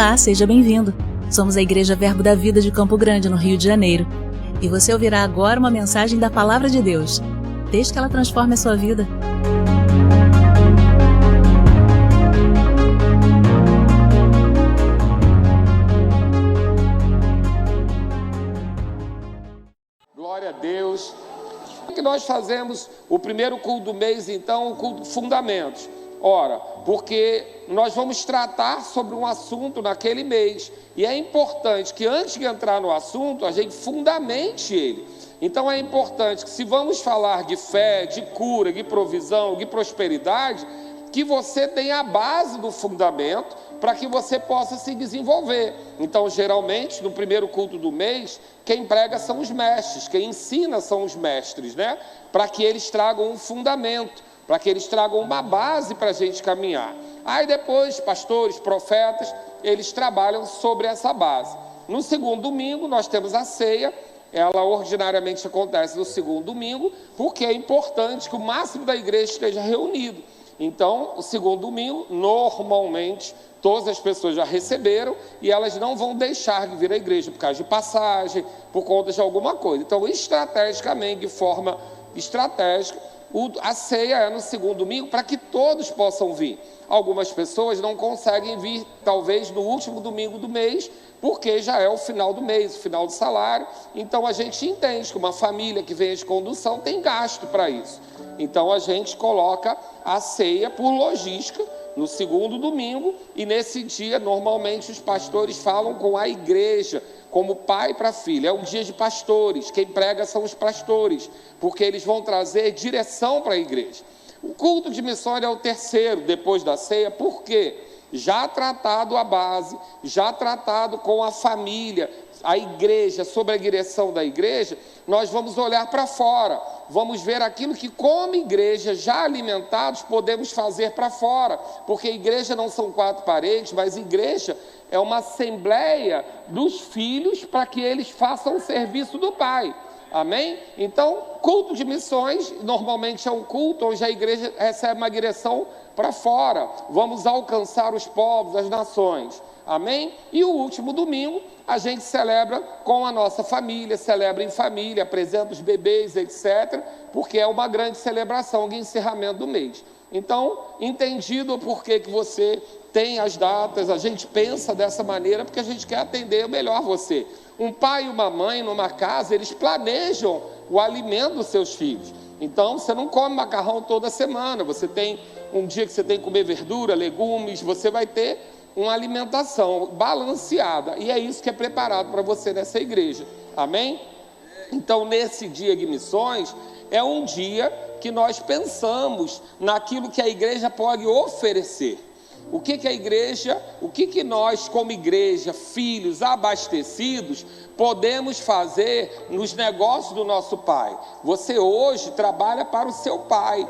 Olá, seja bem-vindo. Somos a Igreja Verbo da Vida de Campo Grande, no Rio de Janeiro. E você ouvirá agora uma mensagem da Palavra de Deus. Desde que ela transforme a sua vida. Glória a Deus. O que nós fazemos o primeiro culto do mês, então, o culto de fundamentos. Ora, porque nós vamos tratar sobre um assunto naquele mês. E é importante que antes de entrar no assunto, a gente fundamente ele. Então é importante que, se vamos falar de fé, de cura, de provisão, de prosperidade, que você tenha a base do fundamento para que você possa se desenvolver. Então, geralmente, no primeiro culto do mês, quem prega são os mestres, quem ensina são os mestres, né? Para que eles tragam um fundamento, para que eles tragam uma base para a gente caminhar. Aí depois, pastores, profetas, eles trabalham sobre essa base. No segundo domingo, nós temos a ceia. Ela ordinariamente acontece no segundo domingo, porque é importante que o máximo da igreja esteja reunido. Então, o segundo domingo, normalmente, todas as pessoas já receberam e elas não vão deixar de vir à igreja por causa de passagem, por conta de alguma coisa. Então, estrategicamente, de forma estratégica, a ceia é no segundo domingo para que todos possam vir. Algumas pessoas não conseguem vir, talvez, no último domingo do mês, porque já é o final do mês, o final do salário. Então, a gente entende que uma família que vem de condução tem gasto para isso. Então, a gente coloca a ceia por logística no segundo domingo, e nesse dia, normalmente, os pastores falam com a igreja, como pai para filho. É um dia de pastores, quem prega são os pastores, porque eles vão trazer direção para a igreja. O culto de missões é o terceiro, depois da ceia, por quê? Já tratado a base, já tratado com a família, a igreja, sobre a direção da igreja, nós vamos olhar para fora, vamos ver aquilo que, como igreja, já alimentados, podemos fazer para fora, porque igreja não são quatro paredes, mas igreja é uma assembleia dos filhos para que eles façam o serviço do Pai. Amém? Então, culto de missões, normalmente é um culto onde a igreja recebe uma direção para fora. Vamos alcançar os povos, as nações. Amém? E o último domingo, a gente celebra com a nossa família, celebra em família, apresenta os bebês, etc., porque é uma grande celebração de encerramento do mês. Então, entendido o porquê que você tem as datas, a gente pensa dessa maneira, porque a gente quer atender melhor você. Um pai e uma mãe numa casa, eles planejam o alimento dos seus filhos. Então, você não come macarrão toda semana, você tem um dia que você tem que comer verdura, legumes, você vai ter uma alimentação balanceada, e é isso que é preparado para você nessa igreja. Amém? Então, nesse dia de missões, é um dia que nós pensamos naquilo que a igreja pode oferecer. O que a igreja, o que nós como igreja, filhos abastecidos, podemos fazer nos negócios do nosso pai? Você hoje trabalha para o seu pai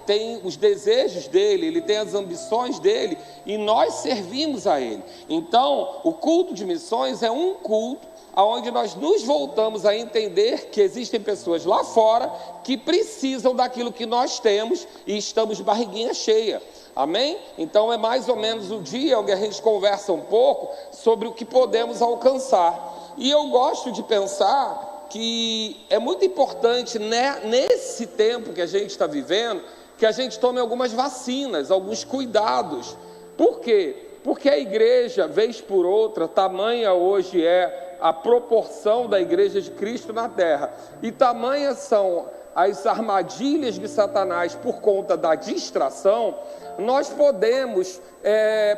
tem os desejos dele, ele tem as ambições dele, e nós servimos a ele. Então, o culto de missões é um culto onde nós nos voltamos a entender que existem pessoas lá fora que precisam daquilo que nós temos e estamos de barriguinha cheia. Amém? Então é mais ou menos o dia onde a gente conversa um pouco sobre o que podemos alcançar. E eu gosto de pensar que é muito importante, né, nesse tempo que a gente está vivendo, que a gente tome algumas vacinas, alguns cuidados. Por quê? Porque a igreja, vez por outra, tamanha hoje é a proporção da igreja de Cristo na terra, e tamanhas são as armadilhas de Satanás por conta da distração, nós podemos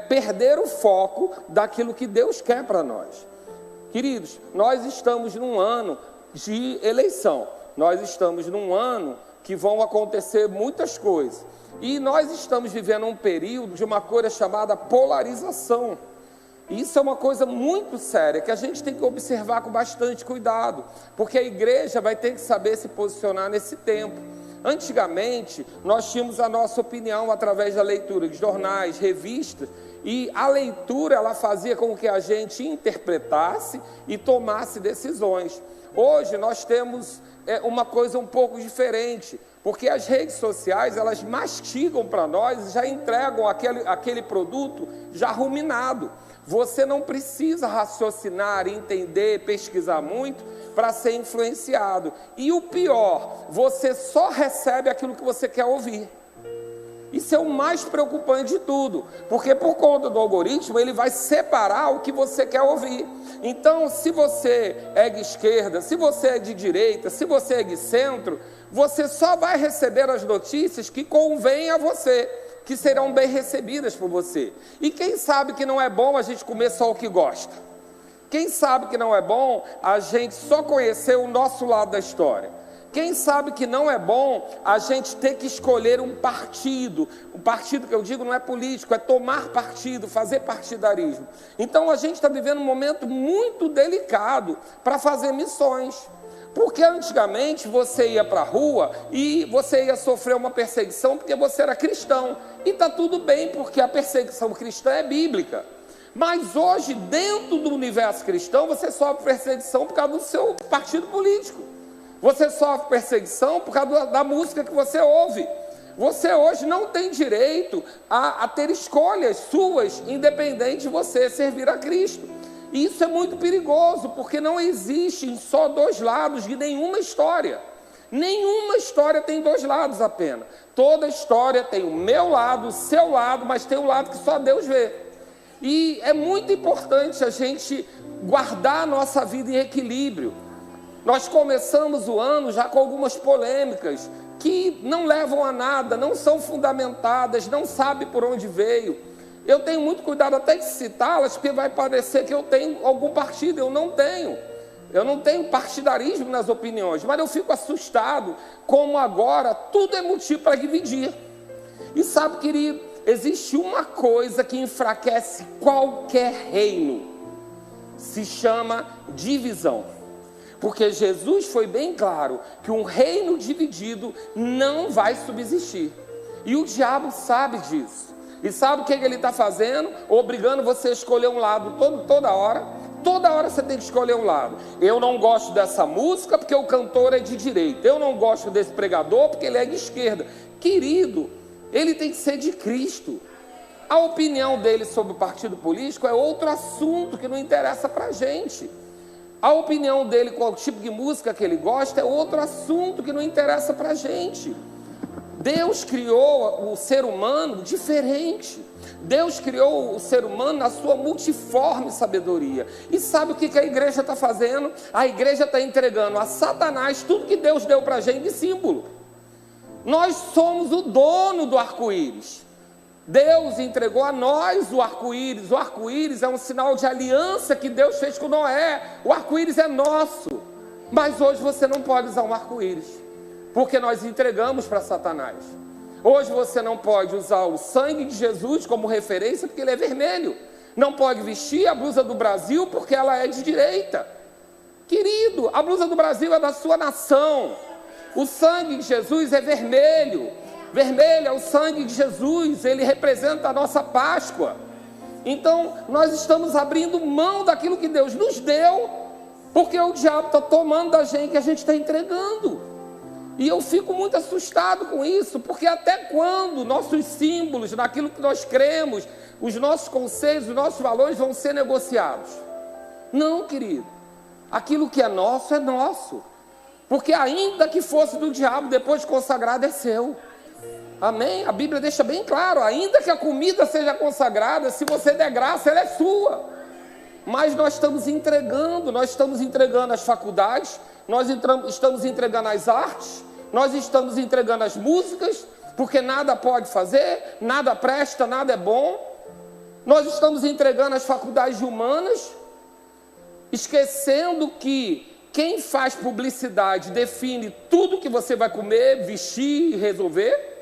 perder o foco daquilo que Deus quer para nós. Queridos, nós estamos num ano de eleição, nós estamos num ano que vão acontecer muitas coisas, e nós estamos vivendo um período de uma coisa chamada polarização. Isso é uma coisa muito séria, que a gente tem que observar com bastante cuidado, porque a igreja vai ter que saber se posicionar nesse tempo. Antigamente, nós tínhamos a nossa opinião através da leitura de jornais, revistas, e a leitura ela fazia com que a gente interpretasse e tomasse decisões. Hoje nós temos uma coisa um pouco diferente, porque as redes sociais elas mastigam para nós e já entregam aquele produto já ruminado. Você não precisa raciocinar, entender, pesquisar muito para ser influenciado. E o pior, você só recebe aquilo que você quer ouvir. Isso é o mais preocupante de tudo, porque por conta do algoritmo, ele vai separar o que você quer ouvir. Então, se você é de esquerda, se você é de direita, se você é de centro, você só vai receber as notícias que convêm a você, que serão bem recebidas por você. E quem sabe que não é bom a gente comer só o que gosta? Quem sabe que não é bom a gente só conhecer o nosso lado da história? Quem sabe que não é bom a gente ter que escolher um partido? O partido que eu digo não é político, é tomar partido, fazer partidarismo. Então a gente está vivendo um momento muito delicado para fazer missões. Porque antigamente você ia para a rua e você ia sofrer uma perseguição porque você era cristão. E está tudo bem, porque a perseguição cristã é bíblica. Mas hoje, dentro do universo cristão, você sofre perseguição por causa do seu partido político. Você sofre perseguição por causa da música que você ouve. Você hoje não tem direito a ter escolhas suas, independente de você servir a Cristo. E isso é muito perigoso, porque não existem só dois lados de nenhuma história. Nenhuma história tem dois lados apenas. Toda história tem o meu lado, o seu lado, mas tem um lado que só Deus vê. E é muito importante a gente guardar a nossa vida em equilíbrio. Nós começamos o ano já com algumas polêmicas que não levam a nada, não são fundamentadas, não sabe por onde veio. Eu tenho muito cuidado até de citá-las, porque vai parecer que eu tenho algum partido. Eu não tenho. Eu não tenho partidarismo nas opiniões, mas eu fico assustado como agora tudo é motivo para dividir. E sabe, querido, existe uma coisa que enfraquece qualquer reino. Se chama divisão. Porque Jesus foi bem claro que um reino dividido não vai subsistir. E o diabo sabe disso. E sabe o que ele está fazendo? Obrigando você a escolher um lado toda hora. Toda hora você tem que escolher um lado. Eu não gosto dessa música porque o cantor é de direita. Eu não gosto desse pregador porque ele é de esquerda. Querido, ele tem que ser de Cristo. A opinião dele sobre o partido político é outro assunto que não interessa para a gente. A opinião dele com o tipo de música que ele gosta é outro assunto que não interessa para a gente. Deus criou o ser humano diferente. Deus criou o ser humano na sua multiforme sabedoria. E sabe o que a igreja está fazendo? A igreja está entregando a Satanás tudo que Deus deu para a gente de símbolo. Nós somos o dono do arco-íris. Deus entregou a nós o arco-íris. O arco-íris é um sinal de aliança que Deus fez com Noé. O arco-íris é nosso. Mas hoje você não pode usar um arco-íris, porque nós entregamos para Satanás. Hoje você não pode usar o sangue de Jesus como referência, porque ele é vermelho. Não pode vestir a blusa do Brasil, porque ela é de direita. Querido, a blusa do Brasil é da sua nação. O sangue de Jesus é vermelho. Vermelho é o sangue de Jesus, ele representa a nossa Páscoa. Então, nós estamos abrindo mão daquilo que Deus nos deu, porque o diabo está tomando da gente que a gente está entregando. E eu fico muito assustado com isso, porque até quando nossos símbolos, naquilo que nós cremos, os nossos conceitos, os nossos valores vão ser negociados? Não, querido. Aquilo que é nosso, porque ainda que fosse do diabo, depois de consagrado é seu. Amém? A Bíblia deixa bem claro, ainda que a comida seja consagrada, se você der graça, ela é sua. Mas nós estamos entregando as faculdades, nós estamos entregando as artes, nós estamos entregando as músicas, porque nada pode fazer, nada presta, nada é bom. Nós estamos entregando as faculdades humanas, esquecendo que quem faz publicidade define tudo que você vai comer, vestir e resolver.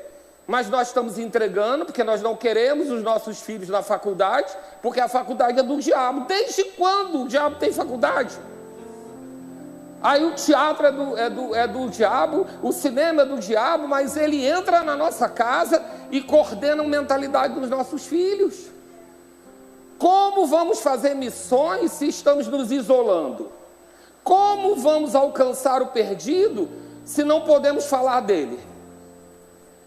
Mas nós estamos entregando, porque nós não queremos os nossos filhos na faculdade, porque a faculdade é do diabo. Desde quando o diabo tem faculdade? Aí o teatro é do diabo, o cinema é do diabo, mas ele entra na nossa casa e coordena a mentalidade dos nossos filhos. Como vamos fazer missões se estamos nos isolando? Como vamos alcançar o perdido se não podemos falar dele?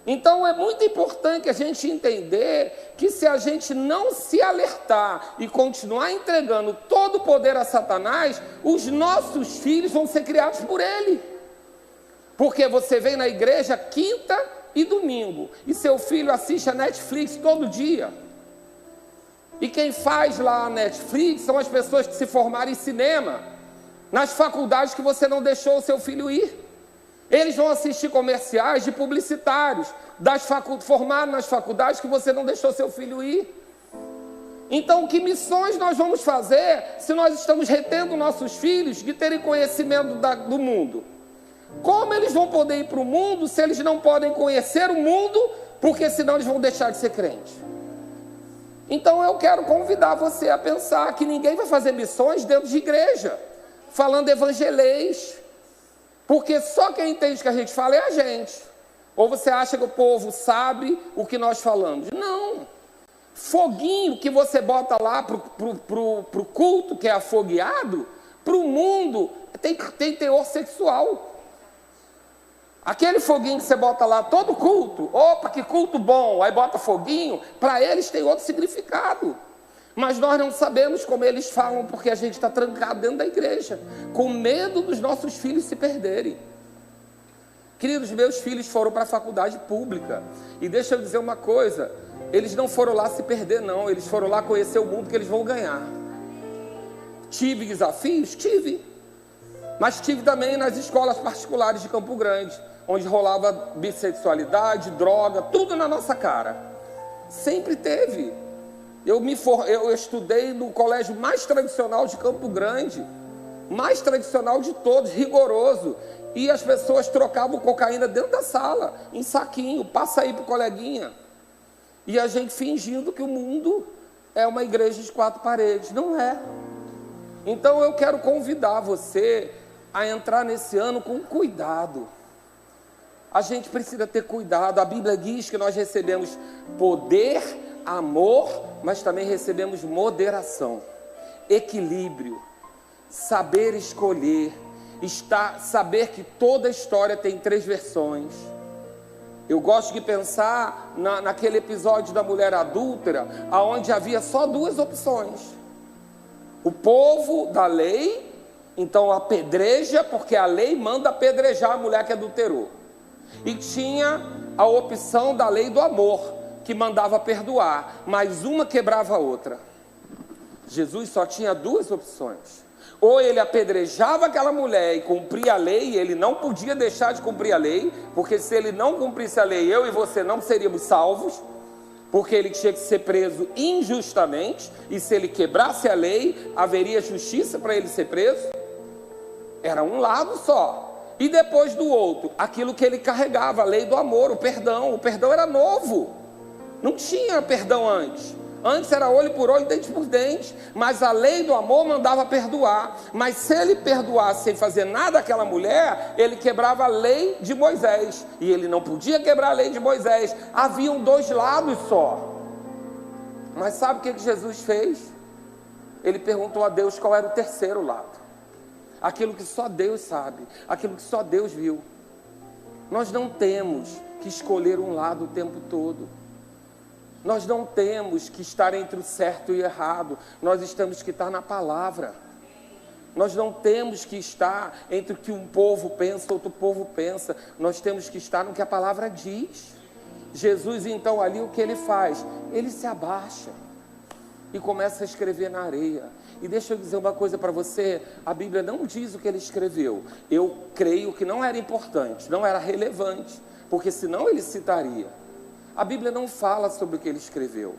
Então é muito importante a gente entender que se a gente não se alertar e continuar entregando todo o poder a Satanás, os nossos filhos vão ser criados por ele. Porque você vem na igreja quinta e domingo, e seu filho assiste a Netflix todo dia. E quem faz lá a Netflix são as pessoas que se formaram em cinema, nas faculdades que você não deixou o seu filho ir. Eles vão assistir comerciais de publicitários, formados nas faculdades que você não deixou seu filho ir. Então, que missões nós vamos fazer se nós estamos retendo nossos filhos de terem conhecimento do mundo? Como eles vão poder ir para o mundo se eles não podem conhecer o mundo, porque senão eles vão deixar de ser crentes? Então eu quero convidar você a pensar que ninguém vai fazer missões dentro de igreja, falando evangelês, porque só quem entende o que a gente fala é a gente. Ou você acha que o povo sabe o que nós falamos? Não. Foguinho que você bota lá pro culto, que é afogueado, para o mundo tem teor sexual. Aquele foguinho que você bota lá todo culto, opa, que culto bom, aí bota foguinho, para eles tem outro significado. Mas nós não sabemos como eles falam, porque a gente está trancado dentro da igreja, com medo dos nossos filhos se perderem. Queridos, meus filhos foram para a faculdade pública, e deixa eu dizer uma coisa, eles não foram lá se perder não, eles foram lá conhecer o mundo que eles vão ganhar. Tive desafios? Tive. Mas tive também nas escolas particulares de Campo Grande, onde rolava bissexualidade, droga, tudo na nossa cara. Sempre teve. Eu estudei no colégio mais tradicional de Campo Grande, mais tradicional de todos, rigoroso. E as pessoas trocavam cocaína dentro da sala, em saquinho, passa aí pro coleguinha. E a gente fingindo que o mundo é uma igreja de 4 paredes. Não é. Então eu quero convidar você a entrar nesse ano com cuidado. A gente precisa ter cuidado. A Bíblia diz que nós recebemos poder, amor, mas também recebemos moderação, equilíbrio, saber escolher, saber que toda história tem 3 versões. Eu gosto de pensar naquele episódio da mulher adúltera, onde havia só 2 opções. O povo da lei, então apedreja, porque a lei manda apedrejar a mulher que adulterou. E tinha a opção da lei do amor, que mandava perdoar, mas uma quebrava a outra. Jesus só tinha 2 opções. Ou ele apedrejava aquela mulher e cumpria a lei, e ele não podia deixar de cumprir a lei, porque se ele não cumprisse a lei, eu e você não seríamos salvos, porque ele tinha que ser preso injustamente, e se ele quebrasse a lei, haveria justiça para ele ser preso. Era um lado só. E depois do outro, aquilo que ele carregava, a lei do amor, o perdão era novo, não tinha perdão antes. Antes era olho por olho, dente por dente, mas a lei do amor mandava perdoar. Mas se ele perdoasse sem fazer nada àquela mulher, ele quebrava a lei de Moisés, e ele não podia quebrar a lei de Moisés. Haviam 2 lados só. Mas sabe o que Jesus fez? Ele perguntou a Deus qual era o terceiro lado, aquilo que só Deus sabe, aquilo que só Deus viu. Nós não temos que escolher um lado o tempo todo. Nós não temos que estar entre o certo e o errado. Nós temos que estar na palavra. Nós não temos que estar entre o que um povo pensa, outro povo pensa. Nós temos que estar no que a palavra diz. Jesus, então, ali o que ele faz? Ele se abaixa e começa a escrever na areia. E deixa eu dizer uma coisa para você, a Bíblia não diz o que ele escreveu. Eu creio que não era importante, não era relevante, porque senão ele citaria. A Bíblia não fala sobre o que ele escreveu,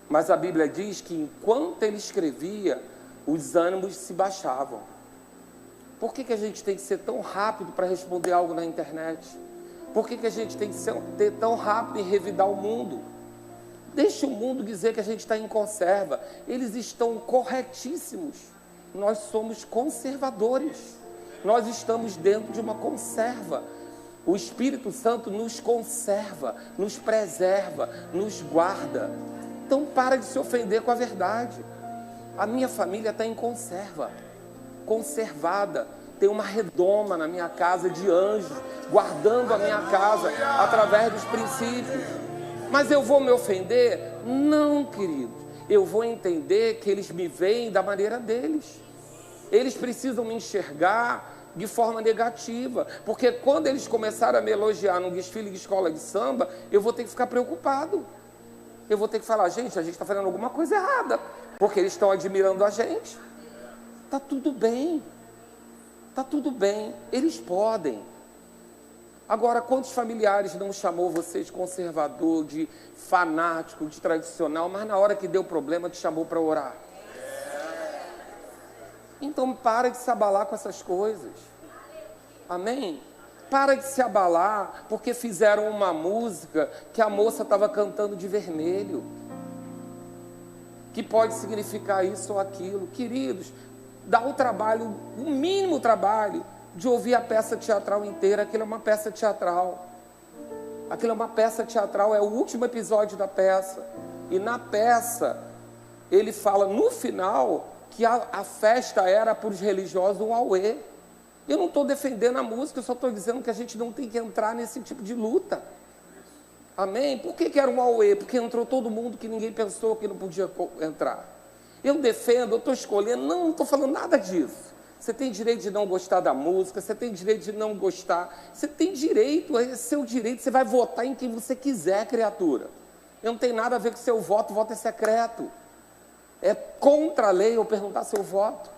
mas a Bíblia diz que enquanto ele escrevia, os ânimos se baixavam. Por que a gente tem que ser tão rápido para responder algo na internet? Por que a gente tem que ser tão rápido em revidar o mundo? Deixa o mundo dizer que a gente está em conserva. Eles estão corretíssimos. Nós somos conservadores. Nós estamos dentro de uma conserva. O Espírito Santo nos conserva, nos preserva, nos guarda. Então para de se ofender com a verdade. A minha família está em conserva, conservada. Tem uma redoma na minha casa de anjos, guardando a minha casa através dos princípios. Mas eu vou me ofender? Não, querido. Eu vou entender que eles me veem da maneira deles. Eles precisam me enxergar de forma negativa, porque quando eles começarem a me elogiar num desfile de escola de samba, eu vou ter que ficar preocupado. Eu vou ter que falar, gente, a gente está fazendo alguma coisa errada, porque eles estão admirando a gente. Está tudo bem. Está tudo bem. Eles podem. Agora, quantos familiares não chamou você de conservador, de fanático, de tradicional, mas na hora que deu problema te chamou para orar? Então para de se abalar com essas coisas. Amém? Para de se abalar porque fizeram uma música que a moça estava cantando de vermelho, que pode significar isso ou aquilo. Queridos, dá o trabalho, o mínimo trabalho, de ouvir a peça teatral inteira. Aquilo é uma peça teatral. Aquilo é uma peça teatral, é o último episódio da peça. E na peça, ele fala no final que a festa era para os religiosos um auê. Eu não estou defendendo a música, eu só estou dizendo que a gente não tem que entrar nesse tipo de luta. Amém? Por que era um auê? Porque entrou todo mundo que ninguém pensou que não podia entrar. Eu defendo, eu estou escolhendo, não estou falando nada disso. Você tem direito de não gostar da música, você tem direito de não gostar, você tem direito, é seu direito, você vai votar em quem você quiser, criatura. Eu não tenho nada a ver com seu voto, o voto é secreto. É contra a lei eu perguntar seu voto.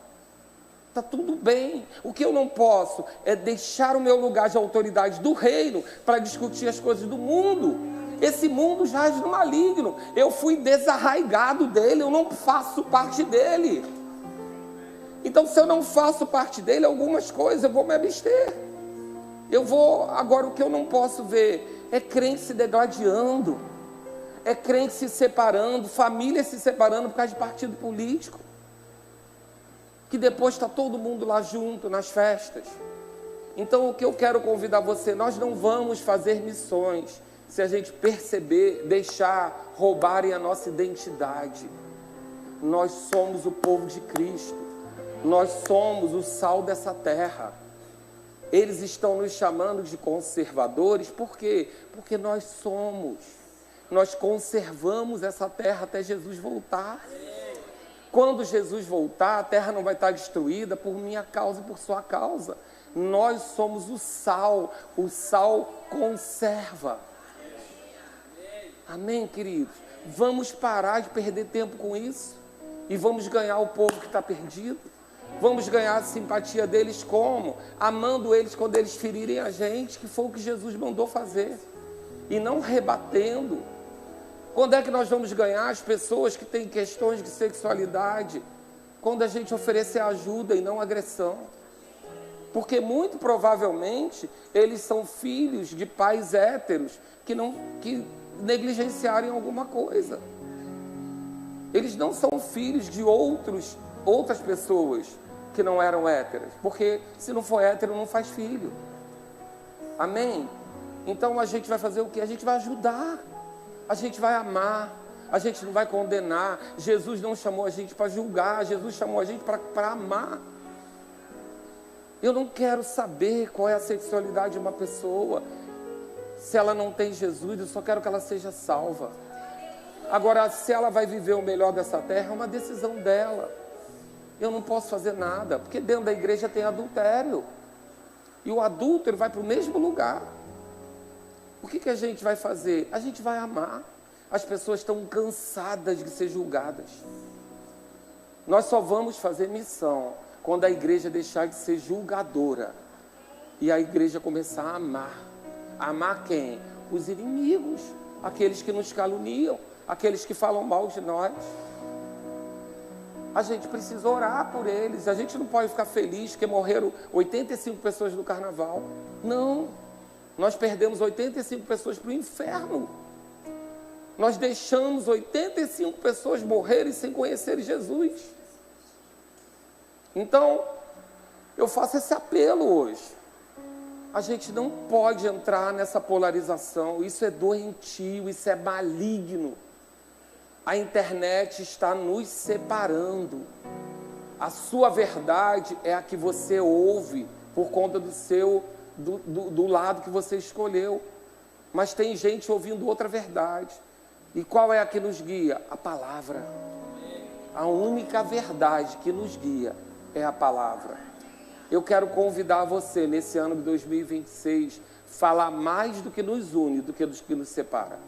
Está tudo bem. O que eu não posso é deixar o meu lugar de autoridade do reino para discutir as coisas do mundo. Esse mundo jaz no maligno. Eu fui desarraigado dele, eu não faço parte dele. Então, se eu não faço parte dele, algumas coisas eu vou me abster. Agora, o que eu não posso ver é crente se degladiando, é crente se separando, família se separando por causa de partido político, que depois está todo mundo lá junto nas festas. Então, o que eu quero convidar você, nós não vamos fazer missões se a gente perceber, deixar roubarem a nossa identidade. Nós somos o povo de Cristo. Nós somos o sal dessa terra. Eles estão nos chamando de conservadores, por quê? Porque nós somos. Nós conservamos essa terra até Jesus voltar. Quando Jesus voltar, a terra não vai estar destruída por minha causa e por sua causa. Nós somos o sal conserva. Amém, queridos? Vamos parar de perder tempo com isso e vamos ganhar o povo que está perdido. Vamos ganhar a simpatia deles como? Amando eles quando eles ferirem a gente, que foi o que Jesus mandou fazer. E não rebatendo. Quando é que nós vamos ganhar as pessoas que têm questões de sexualidade? Quando a gente oferecer ajuda e não agressão. Porque muito provavelmente eles são filhos de pais héteros que negligenciarem alguma coisa. Eles não são filhos de outras pessoas que não eram héteras, porque se não for hétero não faz filho. Amém? Então a gente vai fazer o quê? A gente vai ajudar, a gente vai amar, a gente não vai condenar. Jesus não chamou a gente para julgar, Jesus chamou a gente para amar. Eu não quero saber qual é a sexualidade de uma pessoa. Se ela não tem Jesus, eu só quero que ela seja salva. Agora, se ela vai viver o melhor dessa terra, é uma decisão dela. Eu não posso fazer nada, porque dentro da igreja tem adultério. E o adúltero vai para o mesmo lugar. O que a gente vai fazer? A gente vai amar. As pessoas estão cansadas de ser julgadas. Nós só vamos fazer missão quando a igreja deixar de ser julgadora. E a igreja começar a amar. Amar quem? Os inimigos. Aqueles que nos caluniam. Aqueles que falam mal de nós. A gente precisa orar por eles. A gente não pode ficar feliz que morreram 85 pessoas no carnaval. Não. Nós perdemos 85 pessoas para o inferno. Nós deixamos 85 pessoas morrerem sem conhecer Jesus. Então, eu faço esse apelo hoje. A gente não pode entrar nessa polarização. Isso é doentio, isso é maligno. A internet está nos separando. A sua verdade é a que você ouve por conta do lado que você escolheu. Mas tem gente ouvindo outra verdade. E qual é a que nos guia? A palavra. A única verdade que nos guia é a palavra. Eu quero convidar você, nesse ano de 2026, falar mais do que nos une, do que nos separa.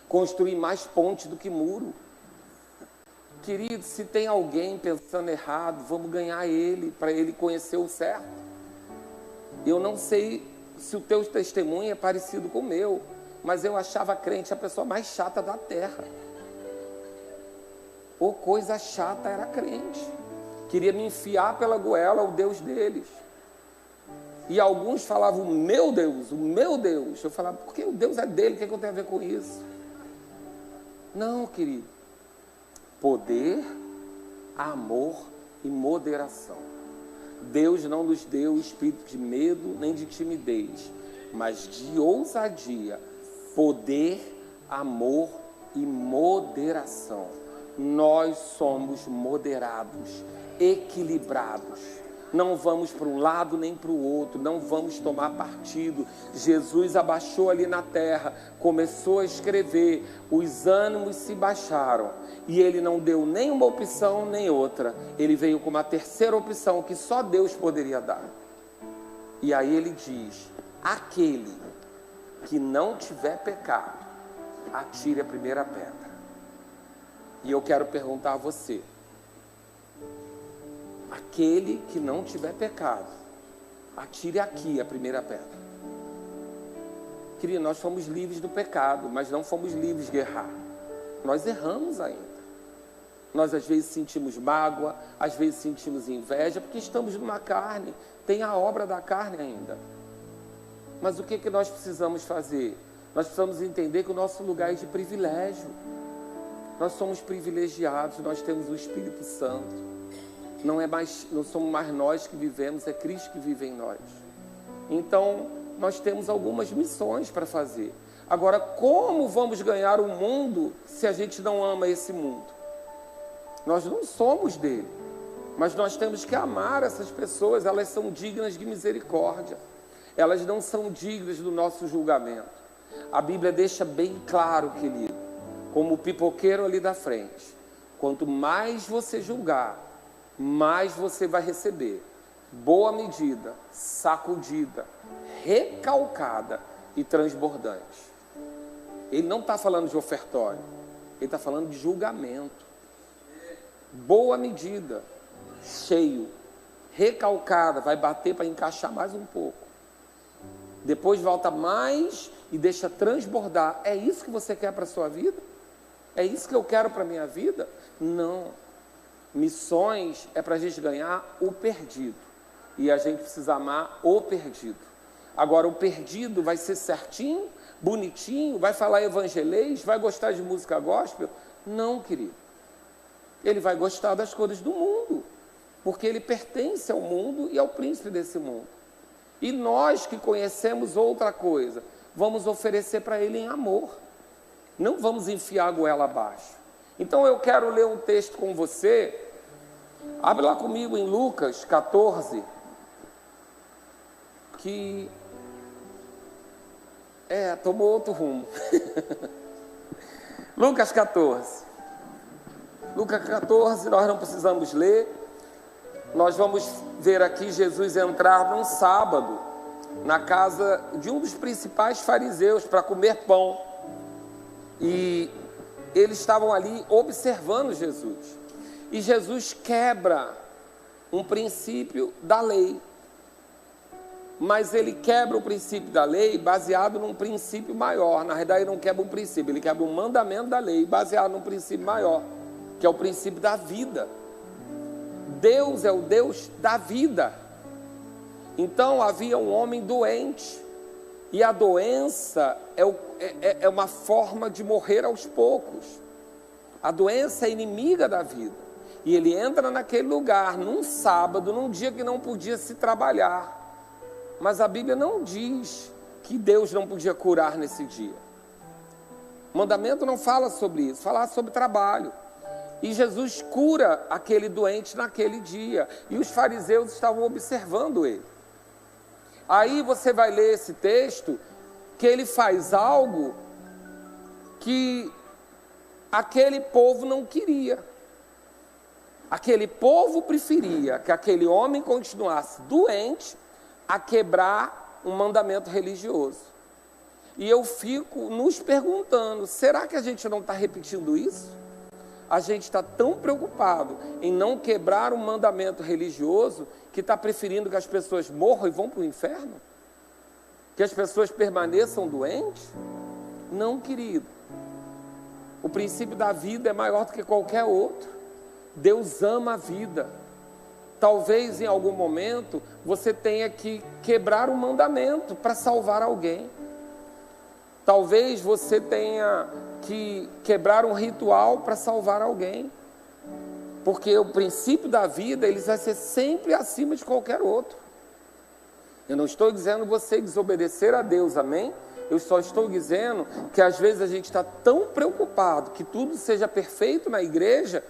Construir mais pontes do que muro. Querido, se tem alguém pensando errado, vamos ganhar ele, para ele conhecer o certo. Eu não sei se o teu testemunho é parecido com o meu, mas eu achava crente a pessoa mais chata da terra. Ou coisa chata era crente. Queria me enfiar pela goela o Deus deles. E alguns falavam, o meu Deus, o meu Deus. Eu falava, porque o Deus é dele, o que eu tenho a ver com isso? Não, querido. Poder, amor e moderação. Deus não nos deu espírito de medo nem de timidez, mas de ousadia, poder, amor e moderação. Nós somos moderados, equilibrados. Não vamos para um lado nem para o outro, não vamos tomar partido. Jesus abaixou ali na terra, começou a escrever, os ânimos se baixaram e ele não deu nem uma opção nem outra. Ele veio com uma terceira opção que só Deus poderia dar. E aí ele diz, aquele que não tiver pecado, atire a primeira pedra. E eu quero perguntar a você, aquele que não tiver pecado, atire aqui a primeira pedra. Querido, nós fomos livres do pecado, mas não fomos livres de errar. Nós erramos ainda. Nós às vezes sentimos mágoa, às vezes sentimos inveja, porque estamos numa carne, tem a obra da carne ainda. Mas o que nós precisamos fazer? Nós precisamos entender que o nosso lugar é de privilégio. Nós somos privilegiados, nós temos o Espírito Santo. Não somos mais nós que vivemos, é Cristo que vive em nós. Então, nós temos algumas missões para fazer. Agora, como vamos ganhar o mundo se a gente não ama esse mundo? Nós não somos dele, mas nós temos que amar essas pessoas, elas são dignas de misericórdia. Elas não são dignas do nosso julgamento. A Bíblia deixa bem claro, querido, como o pipoqueiro ali da frente. Quanto mais você julgar, mais você vai receber. Boa medida, sacudida, recalcada e transbordante. Ele não está falando de ofertório, ele está falando de julgamento. Boa medida, cheio, recalcada, vai bater para encaixar mais um pouco. Depois volta mais e deixa transbordar. É isso que você quer para a sua vida? É isso que eu quero para a minha vida? Não. Missões é para a gente ganhar o perdido. E a gente precisa amar o perdido. Agora, o perdido vai ser certinho, bonitinho, vai falar evangelês, vai gostar de música gospel? Não, querido. Ele vai gostar das coisas do mundo, porque ele pertence ao mundo e ao príncipe desse mundo. E nós que conhecemos outra coisa, vamos oferecer para ele em amor. Não vamos enfiar a goela abaixo. Então eu quero ler um texto com você. Abre lá comigo em Lucas 14. Que tomou outro rumo. Lucas 14. Lucas 14, nós não precisamos ler. Nós vamos ver aqui Jesus entrar num sábado na casa de um dos principais fariseus para comer pão. E eles estavam ali observando Jesus. E Jesus quebra um princípio da lei. Mas ele quebra o princípio da lei baseado num princípio maior. Na verdade, ele não quebra um princípio, ele quebra um mandamento da lei baseado num princípio maior, que é o princípio da vida. Deus é o Deus da vida. Então havia um homem doente. E a doença é uma forma de morrer aos poucos. A doença é inimiga da vida. E ele entra naquele lugar, num sábado, num dia que não podia se trabalhar. Mas a Bíblia não diz que Deus não podia curar nesse dia. O mandamento não fala sobre isso, fala sobre trabalho. E Jesus cura aquele doente naquele dia. E os fariseus estavam observando ele. Aí você vai ler esse texto, que ele faz algo que aquele povo não queria. Aquele povo preferia que aquele homem continuasse doente a quebrar um mandamento religioso. E eu fico nos perguntando, será que a gente não está repetindo isso? A gente está tão preocupado em não quebrar um mandamento religioso que está preferindo que as pessoas morram e vão para o inferno? Que as pessoas permaneçam doentes? Não, querido. O princípio da vida é maior do que qualquer outro. Deus ama a vida. Talvez em algum momento você tenha que quebrar um mandamento para salvar alguém. Talvez você tenha que quebrar um ritual para salvar alguém. Porque o princípio da vida, ele vai ser sempre acima de qualquer outro. Eu não estou dizendo você desobedecer a Deus, amém? Eu só estou dizendo que às vezes a gente está tão preocupado que tudo seja perfeito na igreja,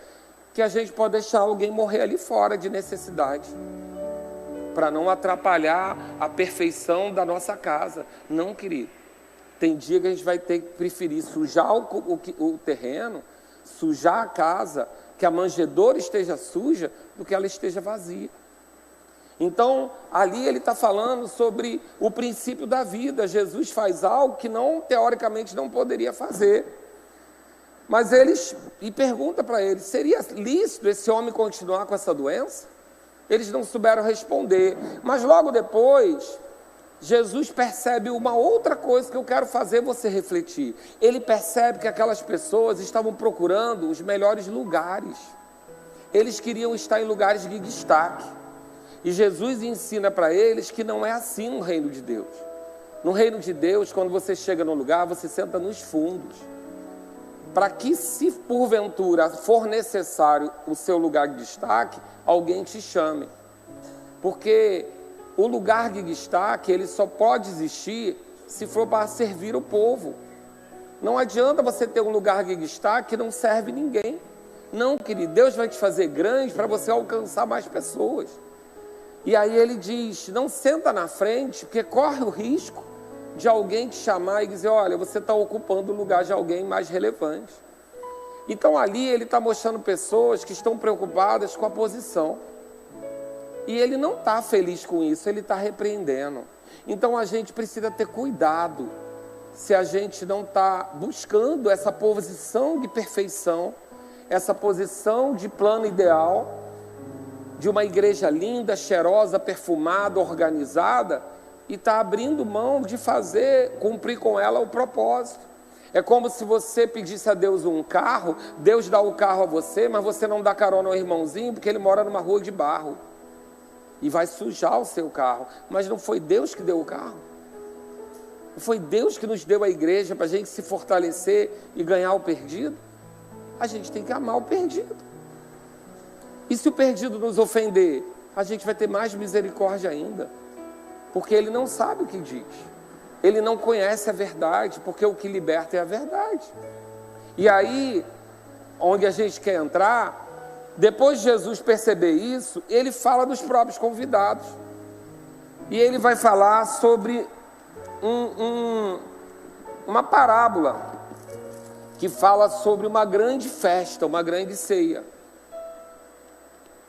que a gente pode deixar alguém morrer ali fora de necessidade, para não atrapalhar a perfeição da nossa casa. Não, querido. Tem dia que a gente vai ter que preferir sujar o terreno, sujar a casa, que a manjedoura esteja suja, do que ela esteja vazia. Então, ali ele está falando sobre o princípio da vida. Jesus faz algo que teoricamente não poderia fazer. Mas e pergunta para eles, seria lícito esse homem continuar com essa doença? Eles não souberam responder. Mas logo depois, Jesus percebe uma outra coisa que eu quero fazer você refletir. Ele percebe que aquelas pessoas estavam procurando os melhores lugares. Eles queriam estar em lugares de destaque. E Jesus ensina para eles que não é assim no reino de Deus. No reino de Deus, quando você chega num lugar, você senta nos fundos. Para que, se porventura for necessário o seu lugar de destaque, alguém te chame. Porque o lugar de destaque, ele só pode existir se for para servir o povo. Não adianta você ter um lugar de destaque que não serve ninguém. Não, querido, Deus vai te fazer grande para você alcançar mais pessoas. E aí ele diz, não senta na frente, porque corre o risco de alguém te chamar e dizer, olha, você está ocupando o lugar de alguém mais relevante. Então ali ele está mostrando pessoas que estão preocupadas com a posição. E ele não está feliz com isso, ele está repreendendo. Então a gente precisa ter cuidado se a gente não está buscando essa posição de perfeição, essa posição de plano ideal, de uma igreja linda, cheirosa, perfumada, organizada, e está abrindo mão de cumprir com ela o propósito. É como se você pedisse a Deus um carro, Deus dá o carro a você, mas você não dá carona ao irmãozinho, porque ele mora numa rua de barro. E vai sujar o seu carro. Mas não foi Deus que deu o carro? Não foi Deus que nos deu a igreja para a gente se fortalecer e ganhar o perdido? A gente tem que amar o perdido. E se o perdido nos ofender, a gente vai ter mais misericórdia ainda. Porque ele não sabe o que diz. Ele não conhece a verdade, porque o que liberta é a verdade. E aí, onde a gente quer entrar, depois de Jesus perceber isso, ele fala dos próprios convidados. E ele vai falar sobre uma parábola que fala sobre uma grande festa, uma grande ceia.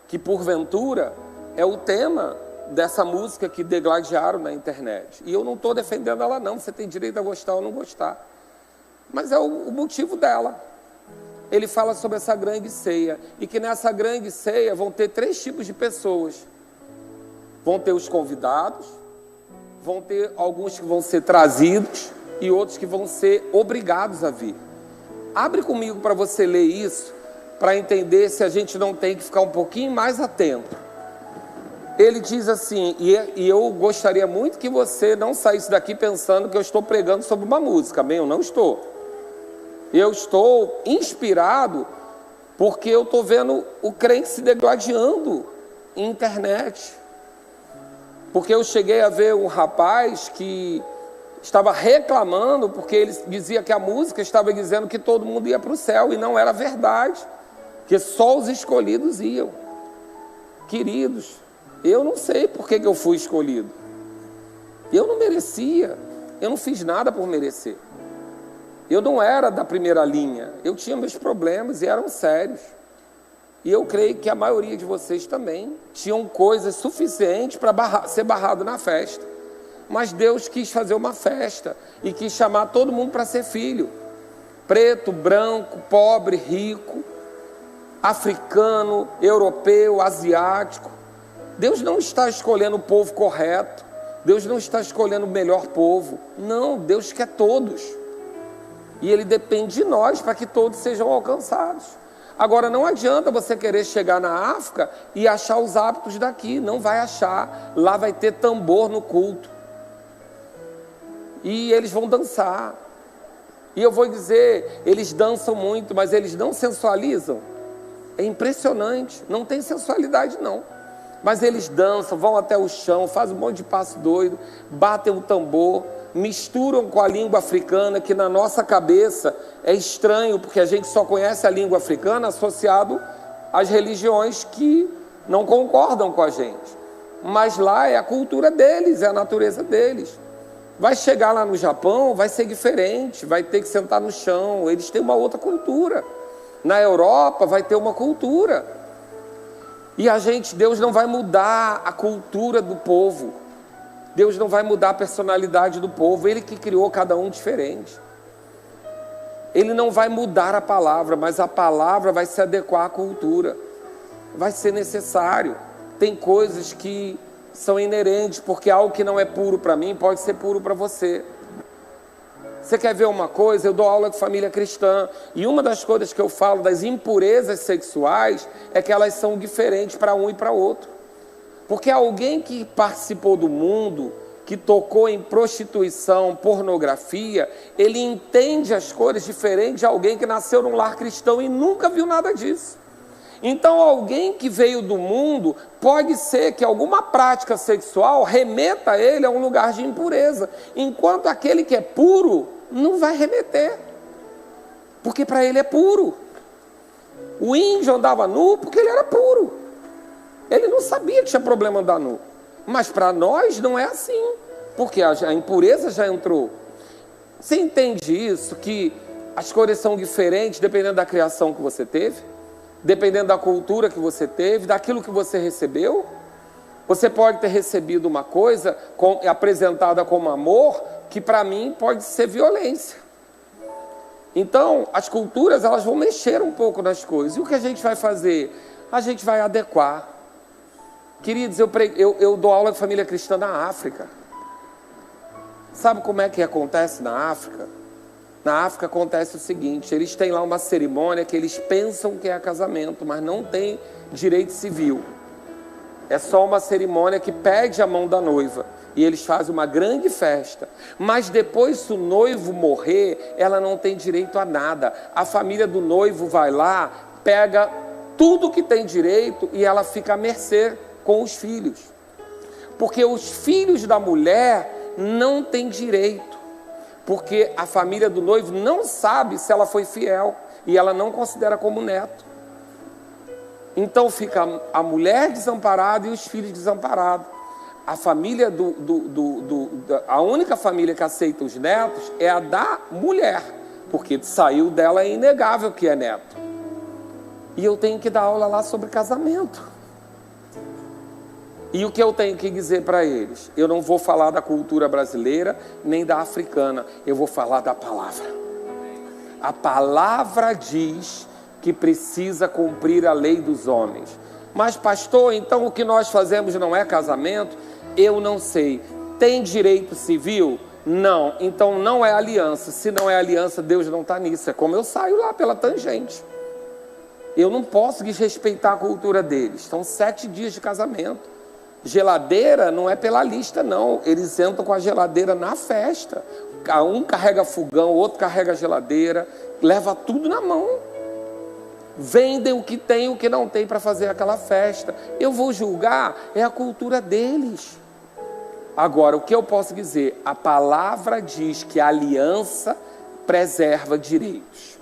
Que porventura é o tema dessa música que degladiaram na internet. E eu não estou defendendo ela não, você tem direito a gostar ou não gostar. Mas é o motivo dela. Ele fala sobre essa grande ceia, e que nessa grande ceia vão ter 3 tipos de pessoas. Vão ter os convidados, vão ter alguns que vão ser trazidos, e outros que vão ser obrigados a vir. Abre comigo para você ler isso, para entender se a gente não tem que ficar um pouquinho mais atento. Ele diz assim, e eu gostaria muito que você não saísse daqui pensando que eu estou pregando sobre uma música, amém? Eu não estou. Eu estou inspirado porque eu estou vendo o crente se degladiando em internet. Porque eu cheguei a ver um rapaz que estava reclamando porque ele dizia que a música estava dizendo que todo mundo ia para o céu, e não era verdade, que só os escolhidos iam. Queridos, eu não sei por que eu fui escolhido. Eu não merecia, eu não fiz nada por merecer. Eu não era da primeira linha, eu tinha meus problemas e eram sérios. E eu creio que a maioria de vocês também tinham coisas suficientes para ser barrado na festa. Mas Deus quis fazer uma festa e quis chamar todo mundo para ser filho. Preto, branco, pobre, rico, africano, europeu, asiático. Deus não está escolhendo o povo correto. Deus não está escolhendo o melhor povo. Não, Deus quer todos. E Ele depende de nós para que todos sejam alcançados. Agora, não adianta você querer chegar na África e achar os hábitos daqui. Não vai achar. Lá vai ter tambor no culto. E eles vão dançar. E eu vou dizer, eles dançam muito, mas eles não sensualizam. É impressionante. Não tem sensualidade, não. Mas eles dançam, vão até o chão, fazem um monte de passo doido, batem o tambor, misturam com a língua africana, que na nossa cabeça é estranho, porque a gente só conhece a língua africana associado às religiões que não concordam com a gente. Mas lá é a cultura deles, é a natureza deles. Vai chegar lá no Japão, vai ser diferente, vai ter que sentar no chão, eles têm uma outra cultura. Na Europa vai ter uma cultura. E Deus não vai mudar a cultura do povo. Deus não vai mudar a personalidade do povo. Ele que criou cada um diferente. Ele não vai mudar a palavra, mas a palavra vai se adequar à cultura. Vai ser necessário. Tem coisas que são inerentes, porque algo que não é puro para mim pode ser puro para você. Você quer ver uma coisa? Eu dou aula de família cristã, e uma das coisas que eu falo das impurezas sexuais é que elas são diferentes para um e para outro. Porque alguém que participou do mundo, que tocou em prostituição, pornografia, ele entende as coisas diferentes de alguém que nasceu num lar cristão e nunca viu nada disso. Então, alguém que veio do mundo, pode ser que alguma prática sexual remeta ele a um lugar de impureza, enquanto aquele que é puro não vai remeter, porque para ele é puro. O índio andava nu porque ele era puro. Ele não sabia que tinha problema andar nu. Mas para nós não é assim, porque a impureza já entrou. Você entende isso? Que as coisas são diferentes dependendo da criação que você teve? Dependendo da cultura que você teve, daquilo que você recebeu? Você pode ter recebido uma coisa apresentada como amor, que para mim pode ser violência. Então, as culturas, elas vão mexer um pouco nas coisas. E o que a gente vai fazer? A gente vai adequar. Queridos, eu dou aula de família cristã na África. Sabe como é que acontece na África? Na África acontece o seguinte, eles têm lá uma cerimônia que eles pensam que é casamento, mas não tem direito civil. É só uma cerimônia que pede a mão da noiva. E eles fazem uma grande festa. Mas depois, se o noivo morrer, ela não tem direito a nada. A família do noivo vai lá, pega tudo que tem direito e ela fica à mercê com os filhos. Porque os filhos da mulher não têm direito. Porque a família do noivo não sabe se ela foi fiel e ela não considera como neto. Então fica a mulher desamparada e os filhos desamparados. A família a única família que aceita os netos é a da mulher, porque saiu dela, é inegável que é neto. E eu tenho que dar aula lá sobre casamento. E o que eu tenho que dizer para eles? Eu não vou falar da cultura brasileira, nem da africana. Eu vou falar da palavra. A palavra diz que precisa cumprir a lei dos homens. Mas pastor, então o que nós fazemos não é casamento? Eu não sei. Tem direito civil? Não. Então não é aliança. Se não é aliança, Deus não está nisso. É como eu saio lá pela tangente. Eu não posso desrespeitar a cultura deles. São 7 dias de casamento. Geladeira não é pela lista, não. Eles entram com a geladeira na festa. Um carrega fogão, o outro carrega geladeira. Leva tudo na mão. Vendem o que tem e o que não tem para fazer aquela festa. Eu vou julgar, é a cultura deles. Agora, o que eu posso dizer? A palavra diz que a aliança preserva direitos.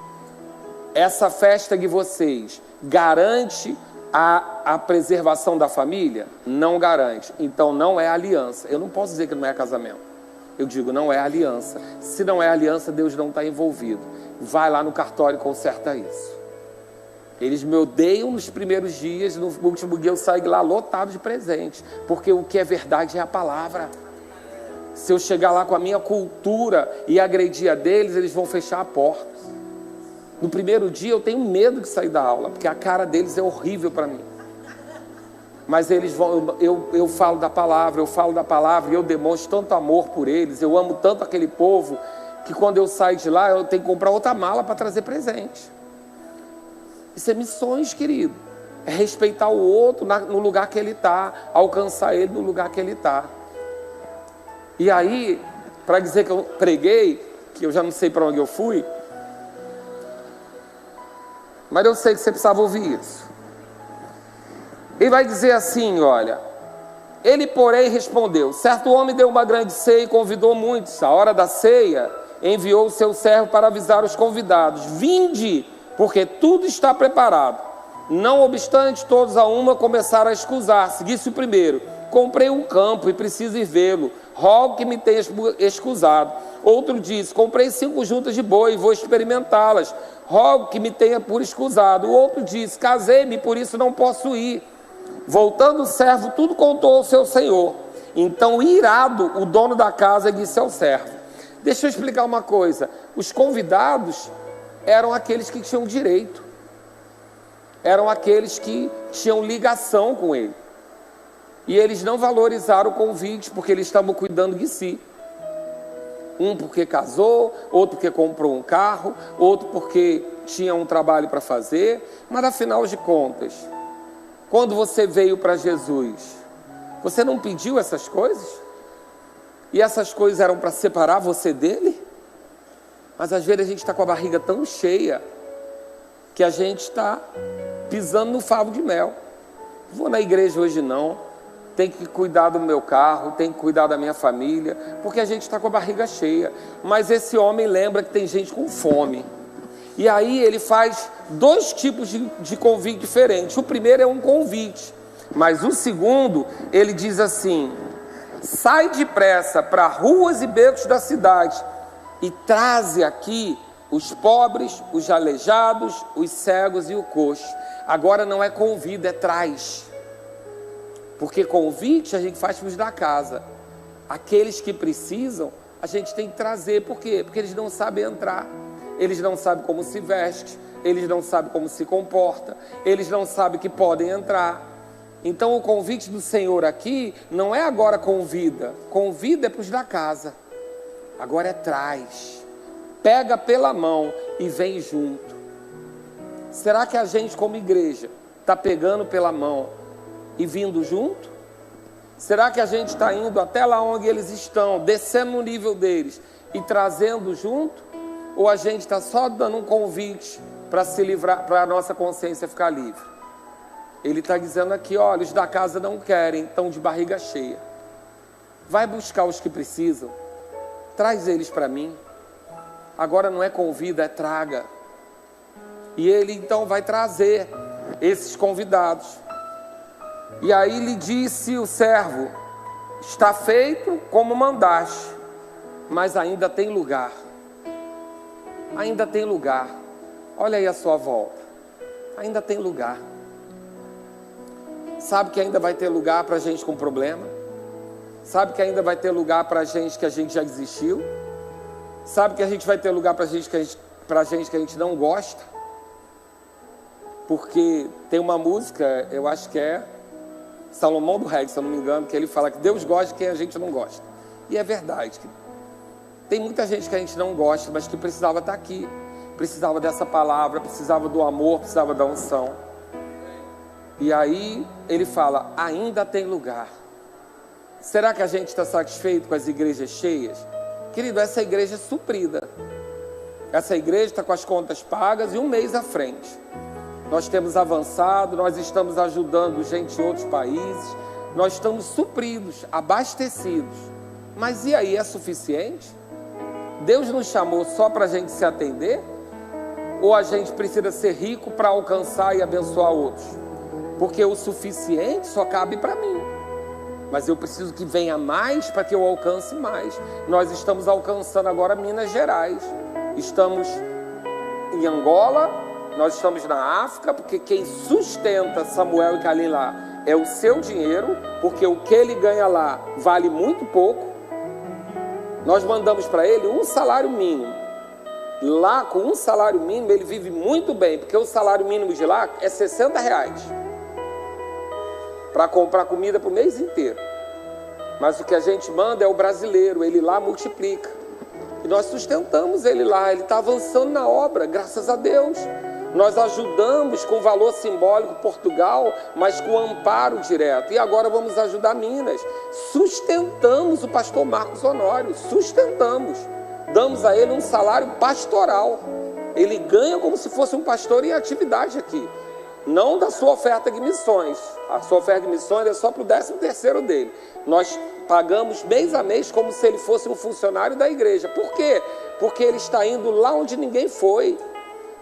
Essa festa de vocês garante a preservação da família? Não garante. Então não é aliança. Eu não posso dizer que não é casamento. Eu digo, não é aliança. Se não é aliança, Deus não está envolvido. Vai lá no cartório e conserta isso. Eles me odeiam nos primeiros dias, no último dia eu saio lá lotado de presentes. Porque o que é verdade é a palavra. Se eu chegar lá com a minha cultura e agredir a deles, eles vão fechar a porta. No primeiro dia eu tenho medo de sair da aula, porque a cara deles é horrível para mim. Mas eles vão, eu falo da palavra e eu demonstro tanto amor por eles, eu amo tanto aquele povo, que quando eu saio de lá eu tenho que comprar outra mala para trazer presente. Isso é missões, querido. É respeitar o outro no lugar que ele está, alcançar ele no lugar que ele está. E aí, para dizer que eu preguei, que eu já não sei para onde eu fui, mas eu sei que você precisava ouvir isso. Ele vai dizer assim, olha, ele porém respondeu, certo homem deu uma grande ceia e convidou muitos. À hora da ceia, enviou o seu servo para avisar os convidados, vinde, porque tudo está preparado. Não obstante, todos a uma começaram a escusar-se. Disse o primeiro, comprei um campo e preciso ir vê-lo, rogo que me tenhas escusado. Outro disse, comprei 5 juntas de boi e vou experimentá-las, rogo que me tenha por escusado. O outro disse, casei-me, por isso não posso ir. Voltando o servo, tudo contou ao seu senhor. Então, irado, o dono da casa disse ao servo, deixa eu explicar uma coisa, os convidados eram aqueles que tinham direito, eram aqueles que tinham ligação com ele, e eles não valorizaram o convite, porque eles estavam cuidando de si. Um porque casou, outro porque comprou um carro, outro porque tinha um trabalho para fazer. Mas afinal de contas, quando você veio para Jesus, você não pediu essas coisas? E essas coisas eram para separar você dele? Mas às vezes a gente está com a barriga tão cheia que a gente está pisando no favo de mel. Vou na igreja hoje não, tenho que cuidar do meu carro, tenho que cuidar da minha família, porque a gente está com a barriga cheia. Mas esse homem lembra que tem gente com fome. E aí ele faz 2 tipos de convite diferentes. O primeiro é um convite, mas o segundo, ele diz assim, sai depressa para ruas e becos da cidade e traze aqui os pobres, os aleijados, os cegos e o coxo. Agora não é convida, é traz. Porque convite a gente faz para os da casa. Aqueles que precisam, a gente tem que trazer. Por quê? Porque eles não sabem entrar. Eles não sabem como se veste. Eles não sabem como se comporta. Eles não sabem que podem entrar. Então o convite do Senhor aqui não é agora convida. Convida é para os da casa. Agora é traz. Pega pela mão e vem junto. Será que a gente como igreja está pegando pela mão e vindo junto? Será que a gente está indo até lá onde eles estão, descendo no nível deles e trazendo junto? Ou a gente está só dando um convite para se livrar, para a nossa consciência ficar livre? Ele está dizendo aqui, olha, os da casa não querem, estão de barriga cheia. Vai buscar os que precisam, traz eles para mim. Agora não é convida, é traga. E ele então vai trazer esses convidados. E aí lhe disse o servo, está feito como mandaste, mas ainda tem lugar. Ainda tem lugar. Olha aí a sua volta. Ainda tem lugar. Sabe que ainda vai ter lugar para gente com problema? Sabe que ainda vai ter lugar para gente que a gente já desistiu? Sabe que a gente vai ter lugar para gente que a gente não gosta? Porque tem uma música, eu acho que é Salomão do Reggae, se eu não me engano, que ele fala que Deus gosta de quem a gente não gosta. E é verdade. Tem muita gente que a gente não gosta, mas que precisava estar aqui. Precisava dessa palavra, precisava do amor, precisava da unção. E aí ele fala, ainda tem lugar. Será que a gente está satisfeito com as igrejas cheias? Querido, essa igreja é suprida. Essa igreja está com as contas pagas e um mês à frente. Nós temos avançado, nós estamos ajudando gente em outros países, nós estamos supridos, abastecidos. Mas e aí, é suficiente? Deus nos chamou só para a gente se atender? Ou a gente precisa ser rico para alcançar e abençoar outros? Porque o suficiente só cabe para mim. Mas eu preciso que venha mais para que eu alcance mais. Nós estamos alcançando agora Minas Gerais. Estamos em Angola, nós estamos na África, porque quem sustenta Samuel e Kalim lá é o seu dinheiro, porque o que ele ganha lá vale muito pouco. Nós mandamos para ele um salário mínimo. Lá, com um salário mínimo, ele vive muito bem, porque o salário mínimo de lá é R$60 para comprar comida para o mês inteiro. Mas o que a gente manda é o brasileiro, ele lá multiplica. E nós sustentamos ele lá, ele está avançando na obra, graças a Deus. Nós ajudamos com valor simbólico Portugal, mas com amparo direto. E agora vamos ajudar Minas. Sustentamos o pastor Marcos Honório, sustentamos. Damos a ele um salário pastoral. Ele ganha como se fosse um pastor em atividade aqui. Não da sua oferta de missões. A sua oferta de missões é só para o 13º dele. Nós pagamos mês a mês como se ele fosse um funcionário da igreja. Por quê? Porque ele está indo lá onde ninguém foi.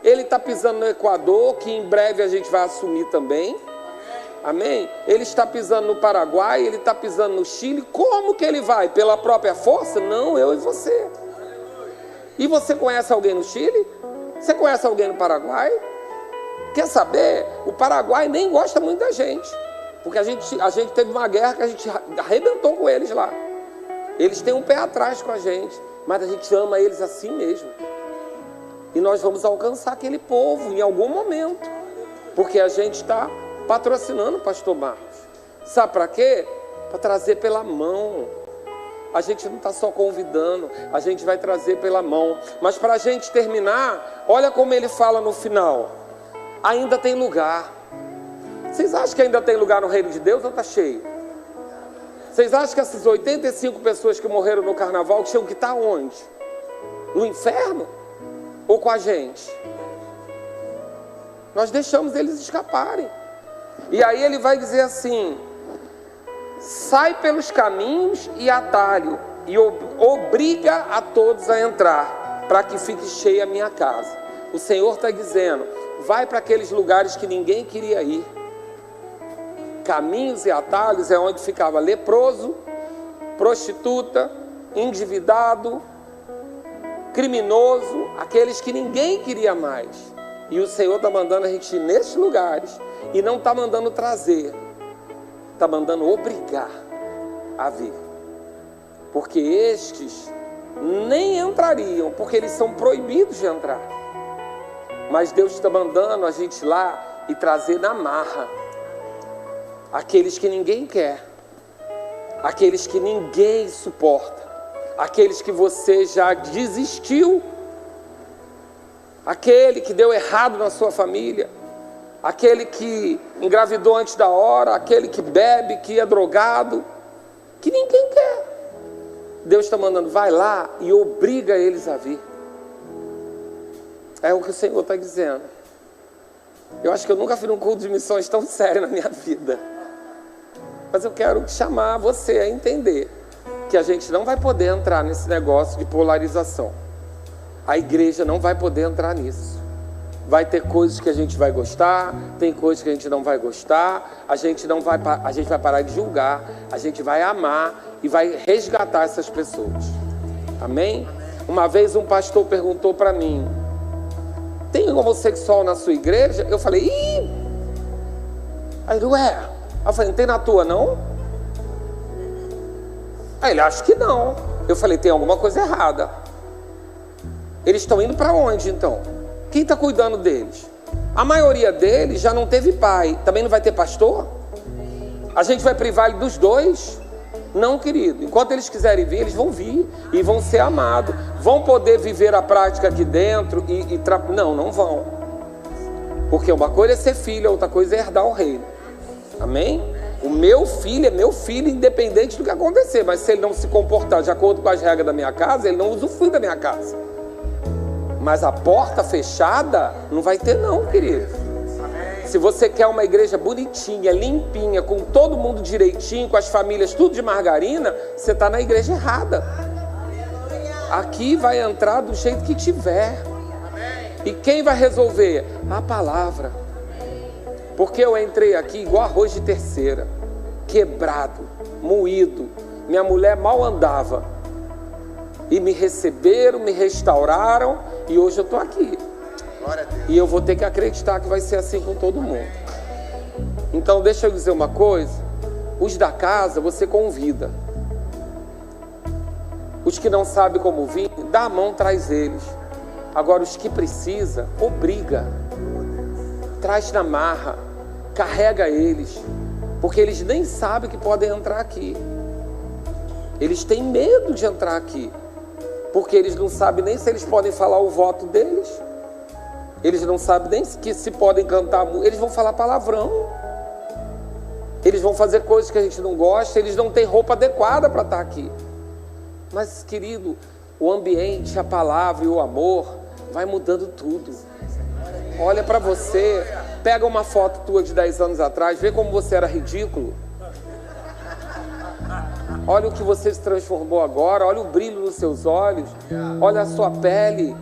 Ele está pisando no Equador, que em breve a gente vai assumir também. Amém? Ele está pisando no Paraguai, ele está pisando no Chile. Como que ele vai? Pela própria força? Não, eu e você. E você conhece alguém no Chile? Você conhece alguém no Paraguai? Quer saber? O Paraguai nem gosta muito da gente. Porque a gente teve uma guerra que a gente arrebentou com eles lá. Eles têm um pé atrás com a gente, mas a gente ama eles assim mesmo. E nós vamos alcançar aquele povo em algum momento. Porque a gente está patrocinando o pastor Marcos. Sabe para quê? Para trazer pela mão. A gente não está só convidando, a gente vai trazer pela mão. Mas para a gente terminar, olha como ele fala no final. Ainda tem lugar. Vocês acham que ainda tem lugar no reino de Deus ou está cheio? Vocês acham que essas 85 pessoas que morreram no carnaval tinham que estar onde? No inferno? Ou com a gente? Nós deixamos eles escaparem. E aí ele vai dizer assim: sai pelos caminhos e atalho, e obriga a todos a entrar, para que fique cheia a minha casa. O Senhor está dizendo: vai para aqueles lugares que ninguém queria ir. Caminhos e atalhos é onde ficava leproso, prostituta, endividado, criminoso, aqueles que ninguém queria mais. E o Senhor está mandando a gente ir nesses lugares, e não está mandando trazer, está mandando obrigar a vir. Porque estes nem entrariam, porque eles são proibidos de entrar. Mas Deus está mandando a gente ir lá e trazer na marra aqueles que ninguém quer, aqueles que ninguém suporta, aqueles que você já desistiu, aquele que deu errado na sua família, aquele que engravidou antes da hora, aquele que bebe, que é drogado, que ninguém quer. Deus está mandando: vai lá e obriga eles a vir. É o que o Senhor está dizendo. Eu acho que eu nunca fiz um culto de missões tão sério na minha vida. Mas eu quero chamar você a entender que a gente não vai poder entrar nesse negócio de polarização. A igreja não vai poder entrar nisso. Vai ter coisas que a gente vai gostar, tem coisas que a gente não vai gostar. A gente vai parar de julgar, a gente vai amar e vai resgatar essas pessoas. Amém? Uma vez um pastor perguntou para mim: tem homossexual na sua igreja? Eu falei: ih! Aí ele: ué? Eu falei: não tem na tua não? Aí ele: acho que não. Eu falei: tem alguma coisa errada. Eles estão indo para onde então? Quem está cuidando deles? A maioria deles já não teve pai. Também não vai ter pastor? A gente vai privar dos dois? Não, querido. Enquanto eles quiserem vir, eles vão vir e vão ser amados. Vão poder viver a prática aqui dentro não vão. Porque uma coisa é ser filho, outra coisa é herdar o reino. Amém? O meu filho é meu filho, independente do que acontecer. Mas se ele não se comportar de acordo com as regras da minha casa, ele não usufrui da minha casa. Mas a porta fechada não vai ter não, querido. Se você quer uma igreja bonitinha, limpinha, com todo mundo direitinho, com as famílias tudo de margarina, você está na igreja errada. Aqui vai entrar do jeito que tiver. E quem vai resolver? A palavra. Porque eu entrei aqui igual arroz de terceira, quebrado, moído. Minha mulher mal andava. E me receberam, me restauraram, e hoje eu estou aqui. E eu vou ter que acreditar que vai ser assim com todo mundo. Então deixa eu dizer uma coisa. Os da casa você convida. Os que não sabem como vir, dá a mão, traz eles. Agora os que precisa, obriga. Traz na marra. Carrega eles. Porque eles nem sabem que podem entrar aqui. Eles têm medo de entrar aqui. Porque eles não sabem nem se eles podem falar o voto deles. Eles não sabem nem que se podem cantar. Eles vão falar palavrão. Eles vão fazer coisas que a gente não gosta. Eles não têm roupa adequada para estar aqui. Mas, querido, o ambiente, a palavra e o amor vai mudando tudo. Olha para você. Pega uma foto tua de 10 anos atrás. Vê como você era ridículo. Olha o que você se transformou agora. Olha o brilho nos seus olhos. Olha a sua pele.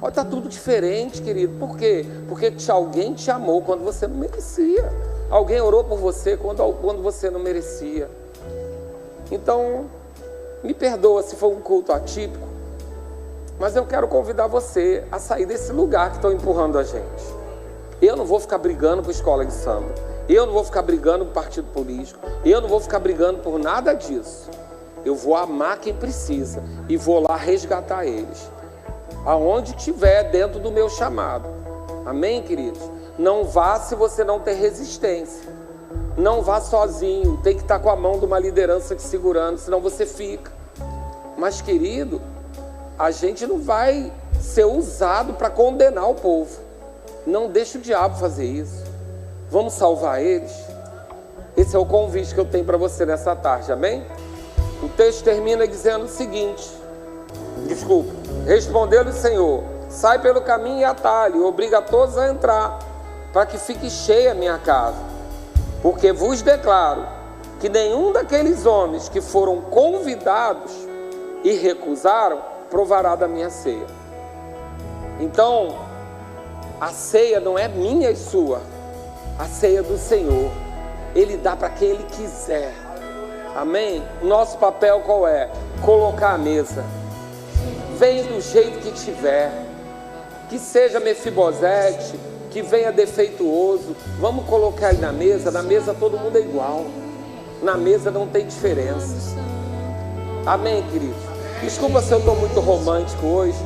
Olha, está tudo diferente, querido. Por quê? Porque alguém te amou quando você não merecia. Alguém orou por você quando você não merecia. Então, me perdoa se for um culto atípico, mas eu quero convidar você a sair desse lugar que estão empurrando a gente. Eu não vou ficar brigando por escola de samba. Eu não vou ficar brigando por partido político. Eu não vou ficar brigando por nada disso. Eu vou amar quem precisa e vou lá resgatar eles. Aonde estiver dentro do meu chamado. Amém, queridos? Não vá se você não tem resistência. Não vá sozinho. Tem que estar com a mão de uma liderança te segurando, senão você fica. Mas, querido, a gente não vai ser usado para condenar o povo. Não deixe o diabo fazer isso. Vamos salvar eles. Esse é o convite que eu tenho para você nessa tarde, amém? O texto termina dizendo o seguinte. Respondeu-lhe o Senhor: sai pelo caminho e atalho, e obriga a todos a entrar, para que fique cheia a minha casa. Porque vos declaro que nenhum daqueles homens que foram convidados e recusaram, provará da minha ceia. Então, a ceia não é minha e sua. A ceia do Senhor. Ele dá para quem Ele quiser. Amém? Nosso papel qual é? Colocar a mesa. Venha do jeito que tiver. Que seja Mefibosete, que venha defeituoso. Vamos colocar ele na mesa. Na mesa todo mundo é igual. Na mesa não tem diferença. Amém, queridos? Desculpa se eu estou muito romântico hoje,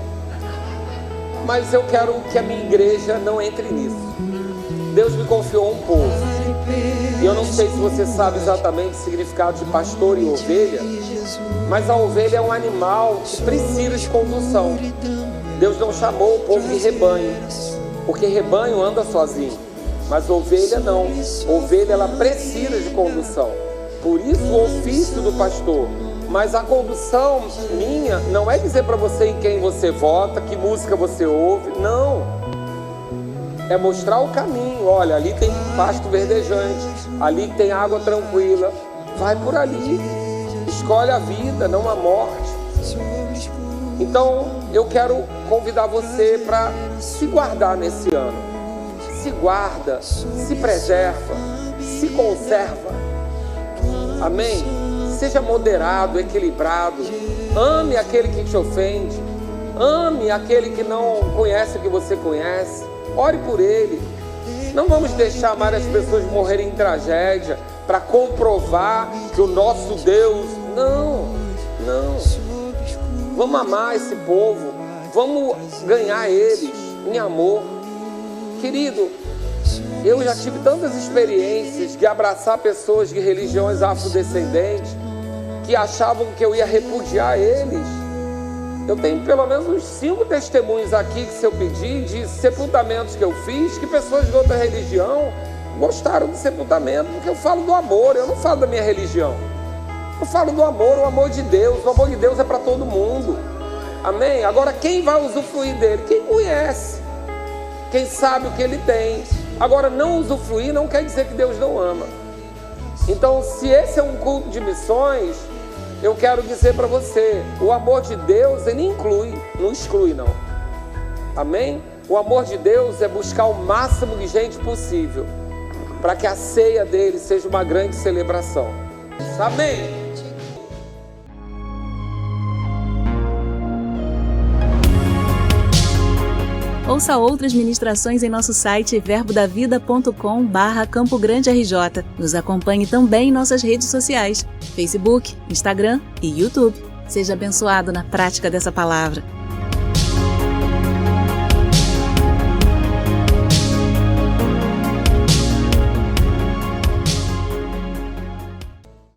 mas eu quero que a minha igreja não entre nisso. Deus me confiou um povo. E eu não sei se você sabe exatamente o significado de pastor e ovelha, mas a ovelha é um animal que precisa de condução. Deus não chamou o povo de rebanho, porque rebanho anda sozinho, mas ovelha não. Ovelha, ela precisa de condução. Por isso o ofício do pastor. Mas a condução minha não é dizer para você em quem você vota, que música você ouve, não. É mostrar o caminho. Olha, ali tem pasto verdejante, ali tem água tranquila. Vai por ali. Escolhe a vida, não a morte. Então, eu quero convidar você para se guardar nesse ano. Se guarda, se preserva, se conserva. Amém? Seja moderado, equilibrado. Ame aquele que te ofende. Ame aquele que não conhece o que você conhece. Ore por ele. Não vamos deixar várias pessoas morrerem em tragédia para comprovar que o nosso Deus... Não. Vamos amar esse povo. Vamos ganhar eles em amor. Querido, eu já tive tantas experiências de abraçar pessoas de religiões afrodescendentes que achavam que eu ia repudiar eles. Eu tenho pelo menos uns 5 testemunhos aqui que, se eu pedir, de sepultamentos que eu fiz, que pessoas de outra religião gostaram do sepultamento, porque eu falo do amor, eu não falo da minha religião. Eu falo do amor, o amor de Deus. O amor de Deus é para todo mundo. Amém? Agora, quem vai usufruir dele? Quem conhece, quem sabe o que ele tem. Agora, não usufruir não quer dizer que Deus não ama. Então, se esse é um culto de missões, eu quero dizer para você, o amor de Deus, ele inclui, não exclui não. Amém? O amor de Deus é buscar o máximo de gente possível, para que a ceia dele seja uma grande celebração. Amém? Ouça outras ministrações em nosso site verbodavida.com/Campo Grande RJ. Nos acompanhe também em nossas redes sociais, Facebook, Instagram e YouTube. Seja abençoado na prática dessa palavra.